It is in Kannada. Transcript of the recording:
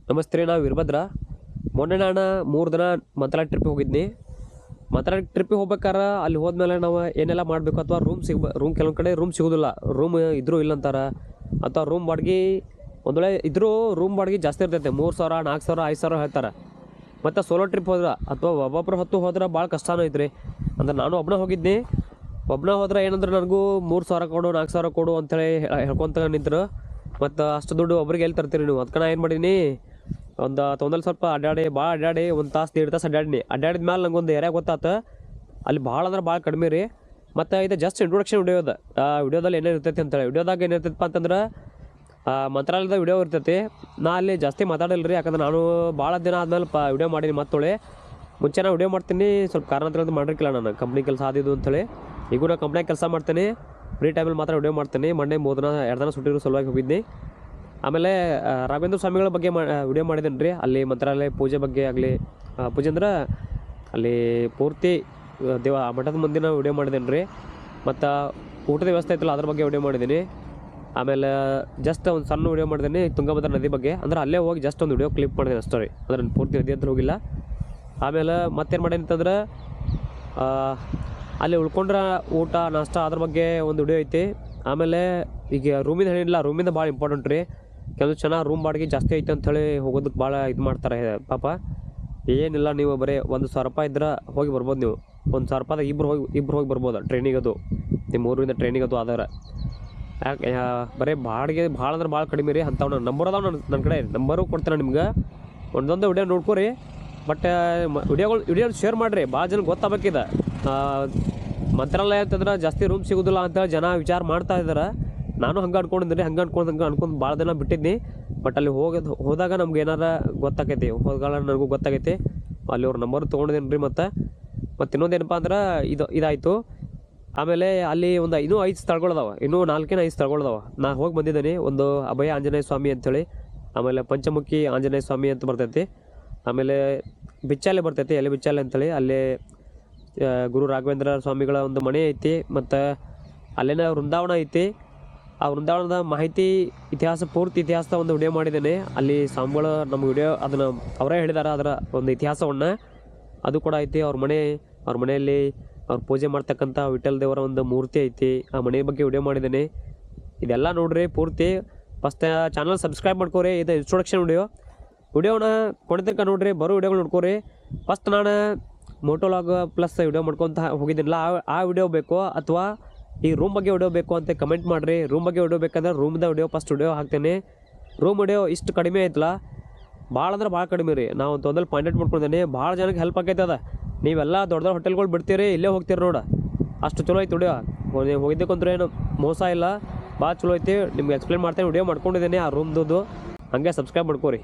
ನಮಸ್ತೆ ರೀ, ನಾವು ವೀರಭದ್ರ. ಮೊನ್ನೆ ನಾನು 3 ದಿನ ಮಂತ್ರಾಲಯ ಟ್ರಿಪ್ಪಿಗೆ ಹೋಗಿದ್ನಿ. ಮಂತ್ರಾಲಯ ಟ್ರಿಪ್ಪಿಗೆ ಹೋಗ್ಬೇಕಾರೆ ಅಲ್ಲಿ ಹೋದ್ಮೇಲೆ ನಾವು ಏನೆಲ್ಲ ಮಾಡಬೇಕು, ಅಥವಾ ರೂಮ್ ಕೆಲವೊಂದು ಕಡೆ ರೂಮ್ ಸಿಗೋದಿಲ್ಲ, ರೂಮ್ ಇದ್ರೂ ಇಲ್ಲ ಅಂತಾರೆ, ಅಥವಾ ರೂಮ್ ಬಾಡಿಗೆ ಒಂದು ವೇಳೆ ಇದ್ರೂ ರೂಮ್ ಬಾಡಿಗೆ ಜಾಸ್ತಿ ಇರ್ತೈತೆ. 3,000 4,000 5,000 ಹೇಳ್ತಾರೆ. ಮತ್ತು ಸೋಲೋ ಟ್ರಿಪ್ ಹೋದ್ರೆ ಅಥವಾ ಒಬ್ಬೊಬ್ಬರು ಹೊತ್ತು ಹೋದ್ರೆ ಭಾಳ ಕಷ್ಟನೂ ಐತ್ರಿ. ಅಂದ್ರೆ ನಾನು ಒಬ್ಬನೇ ಹೋಗಿದ್ನಿ. ಒಬ್ಬನೇ ಹೋದ್ರೆ ಏನಂದ್ರೆ ನನಗೂ 3,000 ಕೊಡು 4,000 ಕೊಡು ಅಂತೇಳಿ ಹೇಳ್ಕೊತ ನಿಂತರು. ಮತ್ತು ಅಷ್ಟು ದುಡ್ಡು ಒಬ್ರಿಗೆ ಎಲ್ಲಿ ತರ್ತೀರಿ ನೀವು? ಅದಕ್ಕೆ ನಾ ಏನು ಮಾಡೀನಿ, ಒಂದಲ್ಲಿ ಸ್ವಲ್ಪ ಭಾಳ ಅಡ್ಡಾಡಿ 1 ತಾಸು 1.5 ತಾಸು ಅಡ್ಡಾಡಿದ ಮೇಲೆ ನಂಗೊಂದು ಏರಿಯಾ ಗೊತ್ತಾತ. ಅಲ್ಲಿ ಭಾಳ ಅಂದ್ರೆ ಭಾಳ ಕಡಿಮೆ ರೀ. ಮತ್ತು ಇದು ಜಸ್ಟ್ ಇಂಟ್ರೊಡಕ್ಷನ್ ವಿಡಿಯೋ ಅದ. ಆ ವಿಡಿಯೋದಲ್ಲಿ ಏನೇನು ಇರ್ತೈತಿ ಅಂತೇಳಿ, ವಿಡಿಯೋದಾಗ ಏನಿರ್ತೈತಪ್ಪ ಅಂತಂದ್ರೆ ಮಂತ್ರಾಲಯದ ವಿಡಿಯೋ ಇರ್ತೈತಿ. ನಾ ಅಲ್ಲಿ ಜಾಸ್ತಿ ಮಾತಾಡಿಲ್ಲ ರೀ, ಯಾಕಂದ್ರೆ ನಾನು ಭಾಳ ದಿನ ಆದಮೇಲೆ ವಿಡಿಯೋ ಮಾಡೀನಿ. ಮತ್ತೊಳೆ ಮುಂಚೆ ನಾನು ವಿಡಿಯೋ ಮಾಡ್ತೀನಿ, ಸ್ವಲ್ಪ ಕಾರಣಾಂತರದಿಂದ ಮಾಡಿರ್ಕಿಲ್ಲ. ನಾನು ಕಂಪ್ನಿ ಕೆಲಸ ಆದಿದ್ದು ಅಂಥೇಳಿ. ಈಗೂ ನಾನು ಕಂಪ್ನಿಯಾಗ ಕೆಲಸ ಮಾಡ್ತೀನಿ, ಫ್ರೀ ಟೈಮಲ್ಲಿ ಮಾತ್ರ ವಿಡಿಯೋ ಮಾಡ್ತೀನಿ. ಮೊನ್ನೆ 3 ದಿನ 2 ದಿನ ಸುಟ್ಟಿರೋ ಸಲುವಾಗಿ ಹೋಗಿದ್ನಿ. ಆಮೇಲೆ ರಾಘವೇಂದ್ರ ಸ್ವಾಮಿಗಳ ಬಗ್ಗೆ ವಿಡಿಯೋ ಮಾಡಿದ್ದೇನೆ ರೀ. ಅಲ್ಲಿ ಮಂತ್ರಾಲಯ ಪೂಜೆ ಬಗ್ಗೆ ಆಗಲಿ, ಪೂಜೆ ಅಂದ್ರೆ ಅಲ್ಲಿ ಪೂರ್ತಿ ಮಠದ ಮುಂದಿನ ವಿಡಿಯೋ ಮಾಡಿದ್ದೇನೆ ರೀ. ಮತ್ತು ಊಟದ ವ್ಯವಸ್ಥೆ ಐತಲ್ಲ ಅದ್ರ ಬಗ್ಗೆ ವಿಡಿಯೋ ಮಾಡಿದ್ದೀನಿ. ಆಮೇಲೆ ಜಸ್ಟ್ ಒಂದು ಸಣ್ಣ ವಿಡಿಯೋ ಮಾಡಿದ್ದೀನಿ ತುಂಗಭದ್ರಾ ನದಿ ಬಗ್ಗೆ. ಅಂದ್ರೆ ಅಲ್ಲೇ ಹೋಗಿ ಜಸ್ಟ್ ಒಂದು ವಿಡಿಯೋ ಕ್ಲಿಪ್ ಮಾಡಿದ್ದೀನಿ ಅಷ್ಟೇ ರೀ, ಅಂದ್ರೆ ಪೂರ್ತಿ ನದಿ ಅಂತ ಹೋಗಿಲ್ಲ. ಆಮೇಲೆ ಮತ್ತೇನು ಮಾಡೀನಿ ಅಂತಂದ್ರೆ ಅಲ್ಲಿ ಉಳ್ಕೊಂಡ್ರೆ ಊಟ ನಾಷ್ಟ ಅದ್ರ ಬಗ್ಗೆ ಒಂದು ವಿಡಿಯೋ ಐತಿ. ಆಮೇಲೆ ಈಗ ರೂಮಿಂದ ಹೇಳಿಲ್ಲ, ರೂಮಿಂದ ಭಾಳ ಇಂಪಾರ್ಟೆಂಟ್ ರೀ. ಕೆಲವು ಚೆನ್ನಾಗಿ ರೂಮ್ ಬಾಡಿಗೆ ಜಾಸ್ತಿ ಐತೆ ಅಂಥೇಳಿ ಹೋಗೋದಕ್ಕೆ ಭಾಳ ಇದು ಮಾಡ್ತಾರೆ ಪಾಪ. ಏನಿಲ್ಲ, ನೀವು ಬರೀ 1,000 ರೂಪಾಯಿ ಇದ್ರೆ ಹೋಗಿ ಬರ್ಬೋದು. ನೀವು 1,000 ರೂಪಾಯಿದಾಗ ಇಬ್ರು ಹೋಗಿ ಬರ್ಬೋದು ಟ್ರೈನಿಗೆ. ಅದು ನಿಮ್ಮ ಊರಿಂದ ಟ್ರೈನಿಗೆ ಅದು ಆಧಾರ. ಯಾಕೆ ಬರೀ ಬಾಡಿಗೆ ಭಾಳ ಅಂದ್ರೆ ಭಾಳ ಕಡಿಮೆ ರೀ. ಅಂಥವು ನಂಬರ್ ಅದಾವೆ ನನ್ನ ಕಡೆ, ನಂಬರು ಕೊಡ್ತೇನೆ ನಿಮ್ಗೆ. ಒಂದೊಂದು ವಿಡಿಯೋ ನೋಡ್ಕೊರಿ. ಬಟ್ ವಿಡಿಯೋ ಶೇರ್ ಮಾಡಿರಿ, ಭಾಳ ಜನ ಗೊತ್ತಾಗಬೇಕಿದೆ. ಮಂತ್ರಾಲಯ ಅಂತಂದ್ರೆ ಜಾಸ್ತಿ ರೂಮ್ ಸಿಗೋದಿಲ್ಲ ಅಂತೇಳಿ ಜನ ವಿಚಾರ ಮಾಡ್ತಾ ಇದ್ದಾರೆ. ನಾನು ಹಂಗೆ ಅನ್ಕೊಂಡಿದ್ದೀನಿ, ಹಂಗೆ ಅನ್ಕೊಂಡು ಭಾಳ ದಿನ ಬಿಟ್ಟಿದ್ನಿ. ಬಟ್ ಅಲ್ಲಿ ಹೋದಾಗ ನಮ್ಗೆ ಏನಾರ ಗೊತ್ತಾಗೈತಿ, ಹೋದಾಗ ನನಗೂ ಗೊತ್ತಾಗೈತಿ. ಅಲ್ಲಿ ಅವ್ರ ನಂಬರ್ ತೊಗೊಂಡಿದ್ದೀನಿ ರೀ. ಮತ್ತು ಇನ್ನೊಂದೇನಪ್ಪ ಅಂದ್ರೆ ಇದಾಯಿತು. ಆಮೇಲೆ ಅಲ್ಲಿ ಇನ್ನೂ 5 ಸ್ಥಳಗಳದಾವೆ, ಇನ್ನೂ 4-5 ಸ್ಥಳಗಳದಾವೆ. ನಾನು ಹೋಗಿ ಬಂದಿದ್ದೀನಿ. ಒಂದು ಅಭಯ ಆಂಜನೇಯ ಸ್ವಾಮಿ ಅಂಥೇಳಿ, ಆಮೇಲೆ ಪಂಚಮುಖಿ ಆಂಜನೇಯ ಸ್ವಾಮಿ ಅಂತ ಬರ್ತೈತಿ, ಆಮೇಲೆ ಬಿಚ್ಚಾಲೆ ಬರ್ತೈತಿ, ಎಲೆ ಬಿಚ್ಚಾಲೆ ಅಂಥೇಳಿ. ಅಲ್ಲೇ ಗುರು ರಾಘವೇಂದ್ರ ಸ್ವಾಮಿಗಳ ಒಂದು ಮನೆ ಐತಿ. ಮತ್ತು ಅಲ್ಲೇನ ವೃಂದಾವನ ಐತಿ. ಆ ವೃಂದಾವನದ ಮಾಹಿತಿ ಪೂರ್ತಿ ಇತಿಹಾಸದ ಒಂದು ವಿಡಿಯೋ ಮಾಡಿದ್ದೇನೆ. ಅಲ್ಲಿ ಸ್ವಾಮಿಗಳು ನಮ್ಮ ವಿಡಿಯೋ ಅದನ್ನು ಅವರೇ ಹೇಳಿದ್ದಾರೆ, ಅದರ ಒಂದು ಇತಿಹಾಸವನ್ನು. ಅದು ಕೂಡ ಐತಿ. ಅವ್ರ ಮನೆಯಲ್ಲಿ ಅವ್ರು ಪೂಜೆ ಮಾಡ್ತಕ್ಕಂಥ ವಿಠಲ್ ದೇವರ ಒಂದು ಮೂರ್ತಿ ಐತಿ. ಆ ಮನೆ ಬಗ್ಗೆ ವಿಡಿಯೋ ಮಾಡಿದ್ದೇನೆ. ಇದೆಲ್ಲ ನೋಡ್ರಿ ಪೂರ್ತಿ. ಫಸ್ಟ್ ಚಾನಲ್ ಸಬ್ಸ್ಕ್ರೈಬ್ ಮಾಡ್ಕೋರಿ. ಇದು ಇಂಟ್ರೊಡಕ್ಷನ್ ವಿಡಿಯೋನ ಕೊಡ್ತಕ್ಕ ನೋಡ್ರಿ, ಬರೋ ವಿಡಿಯೋಗಳು ನೋಡ್ಕೋರಿ. ಫಸ್ಟ್ ನಾನು ಮೋಟೋಲಾಗ್ ಪ್ಲಸ್ ವಿಡಿಯೋ ಮಾಡ್ಕೊತ ಹೋಗಿದ್ದೀನಿಲ್ಲ, ಆ ವಿಡಿಯೋ ಬೇಕು, ಅಥವಾ ಈ ರೂಮ್ ಬಗ್ಗೆ ವಿಡಿಯೋ ಬೇಕು ಅಂತ ಕಮೆಂಟ್ ಮಾಡಿರಿ. ರೂಮ್ ಬಗ್ಗೆ ವಿಡಿಯೋ ಬೇಕಂದ್ರೆ ರೂಮ್ದ ಫಸ್ಟ್ ವಿಡಿಯೋ ಹಾಕ್ತೇನೆ. ರೂಮ್ ವಿಡಿಯೋ ಇಷ್ಟು ಕಡಿಮೆ ಐತಲ್ಲ, ಭಾಳ ಅಂದ್ರೆ ಭಾಳ ಕಡಿಮೆ ರೀ. ನಾವು ಒಂದಲ್ಲಿ ಪಾಯಿಂಟ್ ಮಾಡ್ಕೊಂಡಿದ್ದೀನಿ. ಭಾಳ ಜನಕ್ಕೆ ಹೆಲ್ಪ್ ಆಗೈತದ. ನೀವೆಲ್ಲ ದೊಡ್ಡ ಹೋಟೆಲ್ಗಳು ಬಿಡ್ತೀರಿ, ಇಲ್ಲೇ ಹೋಗ್ತೀರಿ ನೋಡ. ಅಷ್ಟು ಚಲೋ ಐತಿ ವಿಡಿಯೋ. ಹೋಗಿದ್ದಕ್ಕಂದ್ರೆ ಏನು ಮೋಸ ಇಲ್ಲ, ಭಾಳ ಚಲೋ ಐತಿ. ನಿಮ್ಗೆ ಎಕ್ಸ್ಪ್ಲೇನ್ ಮಾಡ್ತೇನೆ, ವಿಡಿಯೋ ಮಾಡ್ಕೊಂಡಿದ್ದೀನಿ ಆ ರೂಮ್ದು. ಹಾಗೆ ಸಬ್ಸ್ಕ್ರೈಬ್ ಮಾಡ್ಕೋರಿ.